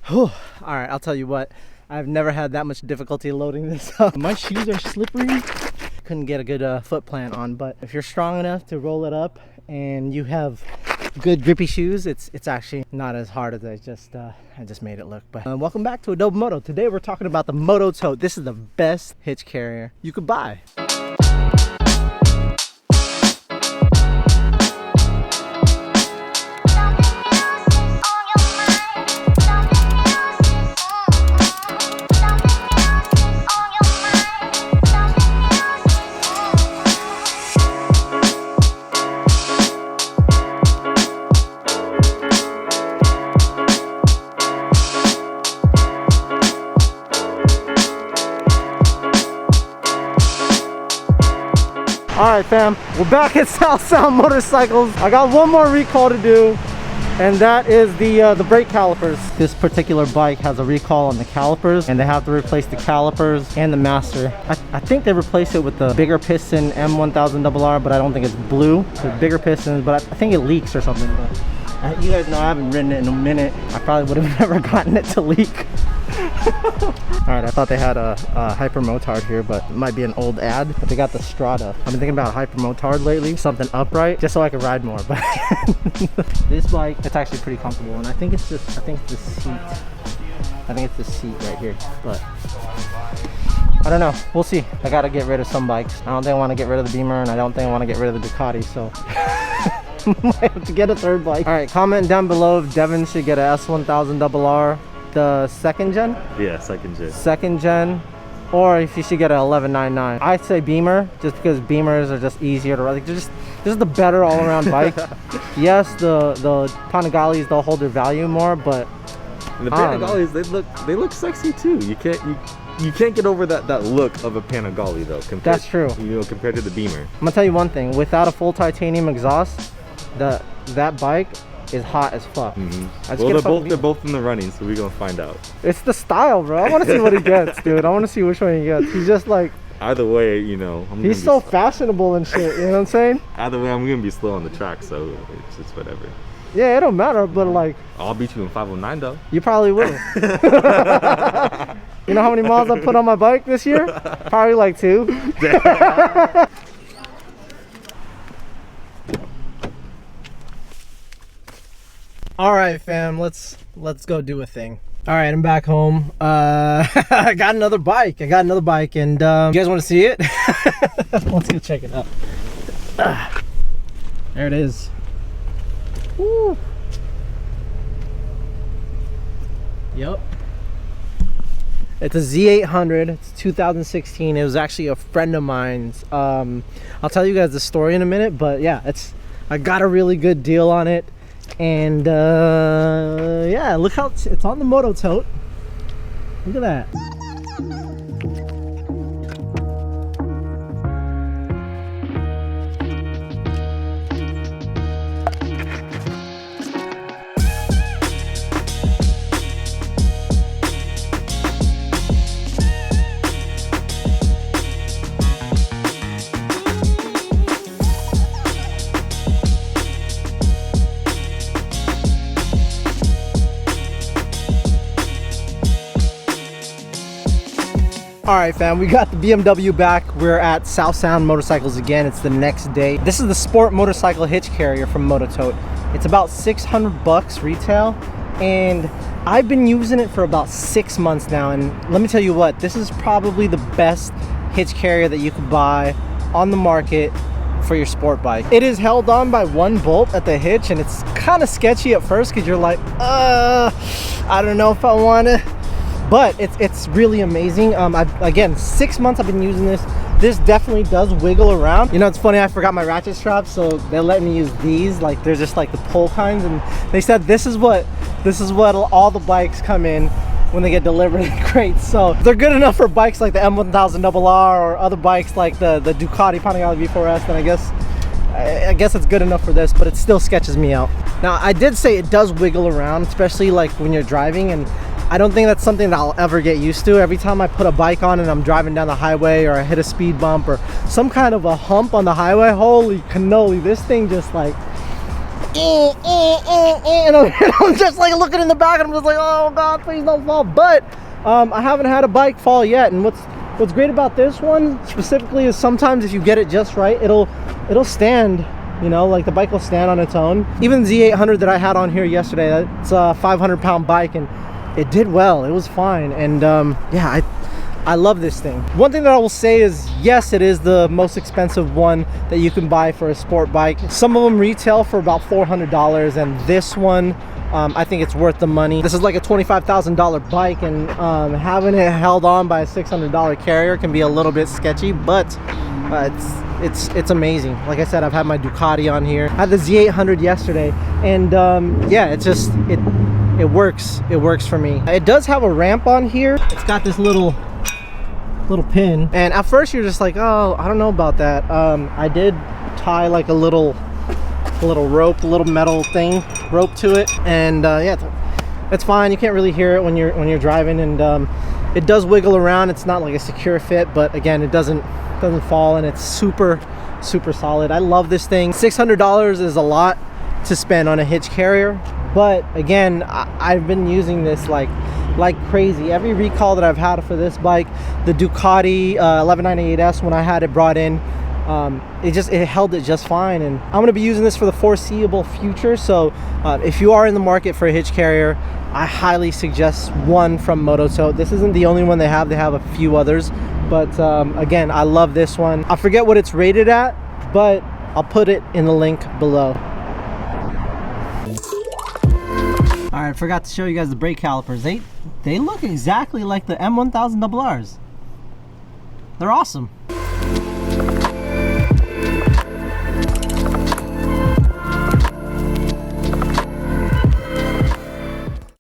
Whew. All right, I'll tell you what. I've never had that much difficulty loading this up. My shoes are slippery. Couldn't get a good foot plant on, but if you're strong enough to roll it up and you have good grippy shoes, it's actually not as hard as I just made it look. But welcome back to Adobe Moto. Today we're talking about the Mototote. This is the best hitch carrier you could buy. Alright fam, we're back at South Sound Motorcycles. I got one more recall to do, and that is the brake calipers. This particular bike has a recall on the calipers, and they have to replace the calipers and the master. I think they replaced it with the bigger piston M1000RR, but I don't think it's blue. The bigger pistons, but I think it leaks or something. But you guys know I haven't ridden it in a minute. I probably would have never gotten it to leak. Alright, I thought they had a Hyper Motard here, but it might be an old ad. But they got the Strata. I've been thinking about Hyper Motard lately, something upright, just so I could ride more. But this bike, it's actually pretty comfortable, and I think it's the seat. I think it's the seat right here, but I don't know. We'll see. I gotta get rid of some bikes. I don't think I want to get rid of the Beamer, and I don't think I want to get rid of the Ducati, so might have to get a third bike. Alright, comment down below if Devin should get a S1000RR. The second gen? Yeah, second gen, or if you should get an 1199. I'd say Beamer, just because Beamers are just easier to ride. This is the better all-around bike. Yes, the Panigales, they'll hold their value more, but the Panigales, they look sexy too. You can't get over that look of a Panigale though. That's true. You know, compared to the Beamer. I'm gonna tell you one thing. Without a full titanium exhaust, that bike is hot as fuck. Well, they're both in the running, so we're gonna find out. It's the style, bro. I want to see what he gets, dude. I want to see which one he gets. He's just like, either way, you know, he's so fashionable and shit. You know what I'm saying? Either way, I'm gonna be slow on the track, so it's just whatever. Yeah, it don't matter, but like, I'll beat you in 509 though. You probably will. You know how many miles I put on my bike this year? Probably like 2. All right, fam, let's go do a thing. All right, I'm back home. I got another bike. And you guys want to see it? Let's go check it out. There it is. Woo. Yep. It's a Z800. It's 2016. It was actually a friend of mine's. I'll tell you guys the story in a minute, but yeah, I got a really good deal on it. And yeah, look how it's on the Mototote. Look at that. Alright fam, we got the BMW back. We're at South Sound Motorcycles again. It's the next day. This is the sport motorcycle hitch carrier from Mototote. It's about 600 bucks retail, and I've been using it for about 6 months now, and let me tell you what, this is probably the best hitch carrier that you could buy on the market for your sport bike. It is held on by one bolt at the hitch, and it's kind of sketchy at first because you're like, I don't know if I want to. But it's really amazing. Again, 6 months I've been using this. This definitely does wiggle around. You know, it's funny, I forgot my ratchet straps, so they let me use these. Like, they're just like the pull kinds, and they said this is what all the bikes come in when they get delivered in crates. So they're good enough for bikes like the M1000RR or other bikes like the Ducati Panigale V4S. Then I guess it's good enough for this, but it still sketches me out. Now, I did say it does wiggle around, especially like when you're driving, and I don't think that's something that I'll ever get used to. Every time I put a bike on and I'm driving down the highway, or I hit a speed bump or some kind of a hump on the highway, holy cannoli, this thing just like, and I'm just like looking in the back, and I'm just like, oh God, please don't fall. But I haven't had a bike fall yet. And what's great about this one specifically is sometimes if you get it just right, it'll stand. You know, like the bike will stand on its own. Even the Z800 that I had on here yesterday, that's a 500-pound bike, and it did well. It was fine. And yeah, I love this thing. One thing that I will say is, yes, it is the most expensive one that you can buy for a sport bike. Some of them retail for about $400, and this one, I think it's worth the money. This is like a $25,000 bike, and having it held on by a $600 carrier can be a little bit sketchy, but it's amazing. Like I said, I've had my Ducati on here. I had the Z800 yesterday, and yeah, it works. It works for me. It does have a ramp on here. It's got this little pin, and at first you're just like, oh, I don't know about that. I did tie like a little rope, a little metal thing rope to it, and yeah, it's fine. You can't really hear it when you're driving, and it does wiggle around. It's not like a secure fit, but again, it doesn't fall, and it's super solid. I love this thing. $600 is a lot to spend on a hitch carrier, but again, I've been using this like crazy. Every recall that I've had for this bike, the Ducati 1198S, when I had it brought in, it held it just fine, and I'm going to be using this for the foreseeable future. So if you are in the market for a hitch carrier, I highly suggest one from Mototote. This isn't the only one they have a few others, but again, I love this one. I forget what it's rated at, but I'll put it in the link below. All right, I forgot to show you guys the brake calipers. They look exactly like the M1000RRs. They're awesome.